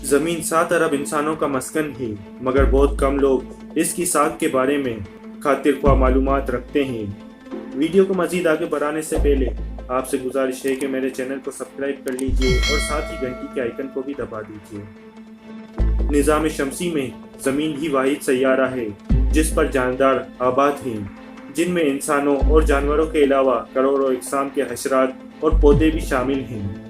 ज़मीन 7 अरब इंसानों का मस्कन है, मगर बहुत कम लोग इसकी साख के बारे में खातिर ख्वाह मालूमात रखते हैं। वीडियो को मज़ीद आगे बढ़ाने से पहले आपसे गुजारिश है कि मेरे चैनल को सब्सक्राइब कर लीजिए और साथ ही घंटी के आइकन को भी दबा दीजिए। निज़ाम शमसी में ज़मीन ही वाहिद सैयारा है जिस पर जानदार आबाद हैं, जिनमें इंसानों और जानवरों के अलावा करोड़ों इकसाम के हशरात और पौधे भी शामिल हैं।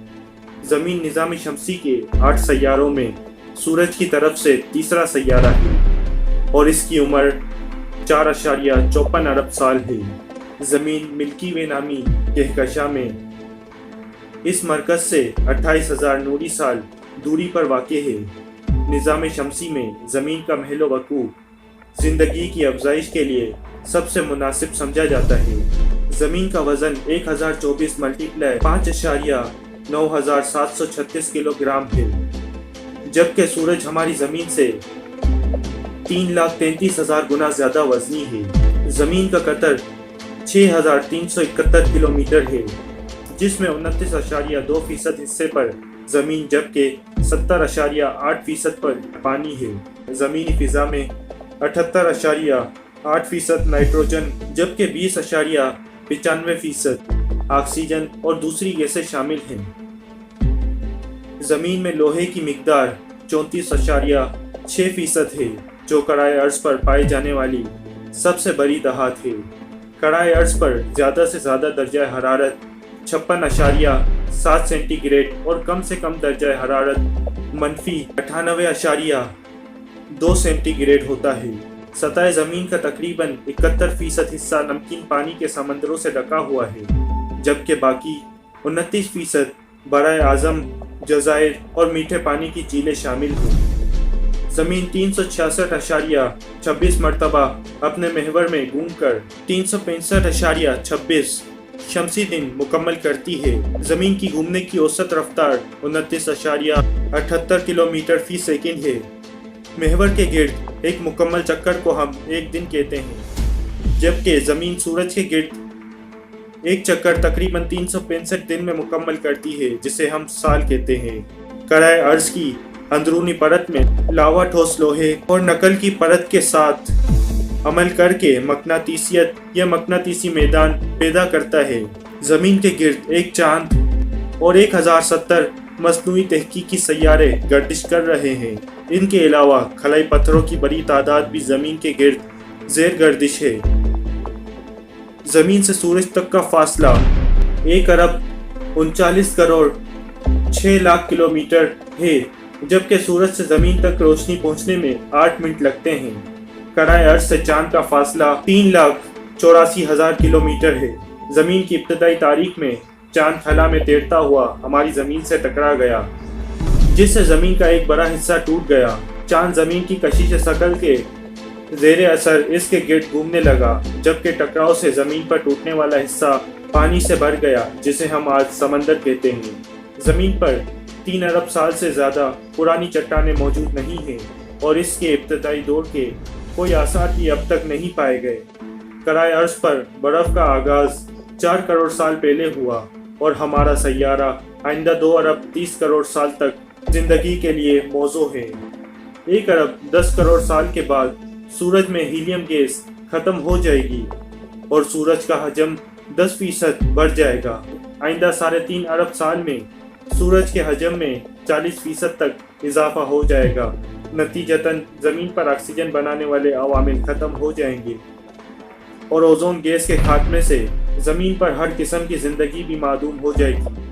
ज़मीन निज़ाम शमसी के 8 सैयारों में सूरज की तरफ से तीसरा सैयारा है और इसकी उम्र 4.54 अरब साल है। ज़मीन मिल्की वे नामी कहकशां में इस मरकज़ से 28,000 नूरी साल दूरी पर वाक़े है। निज़ाम शमसी में ज़मीन का महल वक़ूफ़ ज़िंदगी की अफजाइश के लिए सबसे मुनासिब समझा जाता है। ज़मीन का वज़न 1024 × 5.9736 किलोग्राम है, जबकि सूरज हमारी ज़मीन से 3,33,000 गुना ज़्यादा वज़नी है। ज़मीन का कतर 6,371 किलोमीटर है, जिसमें 29.2% हिस्से पर ज़मीन जबकि 70.8% पर पानी है। ज़मीनी फ़िज़ा में 78.8% नाइट्रोजन जबकि 20.95% ऑक्सीजन और दूसरी गैसें शामिल हैं। ज़मीन में लोहे की मिक़दार 34.6% है, जो कराए अर्ज़ पर पाई जाने वाली सबसे बड़ी धात है। कराए अर्ज़ पर ज़्यादा से ज़्यादा दर्जा हरारत 56.7 सेंटीग्रेड और कम से कम दर्जा हरारत -98.2 सेंटीग्रेड होता है। सतह ज़मीन का तकरीबन 71% हिस्सा नमकीन पानी के समंदरों से ढका हुआ है, जबकि बाकी 29% बराए आज़म, जज़ायर और मीठे पानी की झीलें शामिल हैं। ज़मीन 366.26 मरतबा अपने महवर में घूमकर 365.26 शमसी दिन मुकम्मल करती है। ज़मीन की घूमने की औसत रफ्तार 29.78 किलोमीटर फ़ी सेकंड है। महवर के गिर्द एक मुकम्मल चक्कर को हम एक दिन कहते हैं, जबकि ज़मीन सूरज के गिर्द एक चक्कर तकरीबन 365 दिन में मुकम्मल करती है, जिसे हम साल कहते हैं। कराए अर्ज़ की अंदरूनी परत में लावा ठोस लोहे और नकल की परत के साथ अमल करके मकनातीसियत या मकनातीसी मैदान पैदा करता है। ज़मीन के गिर्द एक चांद और 1070 मसनूई तहकीकी सैयारे गर्दिश कर रहे हैं। इनके अलावा खलाई पत्थरों की बड़ी तादाद भी ज़मीन के गिर्द ज़ेर गर्दिश है। ज़मीन से सूरज तक का फासला 1,39,06,00,000 किलोमीटर है, जबकि सूरज से ज़मीन तक रोशनी पहुंचने में 8 मिनट लगते हैं। कराए अर्ज़ से चांद का फासला 3,84,000 किलोमीटर है। ज़मीन की इब्तदाई तारीख में चांद खला में तैरता हुआ हमारी ज़मीन से टकरा गया, जिससे ज़मीन का एक बड़ा हिस्सा टूट गया। चांद ज़मीन की कशिश शकल के ज़ेरे असर इसके गिर्द घूमने लगा, जबकि टकराव से ज़मीन पर टूटने वाला हिस्सा पानी से भर गया, जिसे हम आज समंदर कहते हैं। ज़मीन पर 3 अरब साल से ज़्यादा पुरानी चट्टानें मौजूद नहीं हैं और इसके इब्तदाई दौर के कोई आसार भी अब तक नहीं पाए गए। कराए अर्ज़ पर बर्फ़ का आगाज़ 4 करोड़ साल पहले हुआ और हमारा सैयारा आइंदा 2 अरब 30 करोड़ साल तक ज़िंदगी के लिए मौजू है। 1 अरब 10 करोड़ साल के बाद सूरज में हीलियम गैस ख़त्म हो जाएगी और सूरज का हजम 10% बढ़ जाएगा। आइंदा 3.5 अरब साल में सूरज के हजम में 40% तक इजाफा हो जाएगा। नतीजतन ज़मीन पर ऑक्सीजन बनाने वाले अवामिल ख़त्म हो जाएंगे और ओज़ोन गैस के खात्मे से ज़मीन पर हर किस्म की ज़िंदगी भी मादूम हो जाएगी।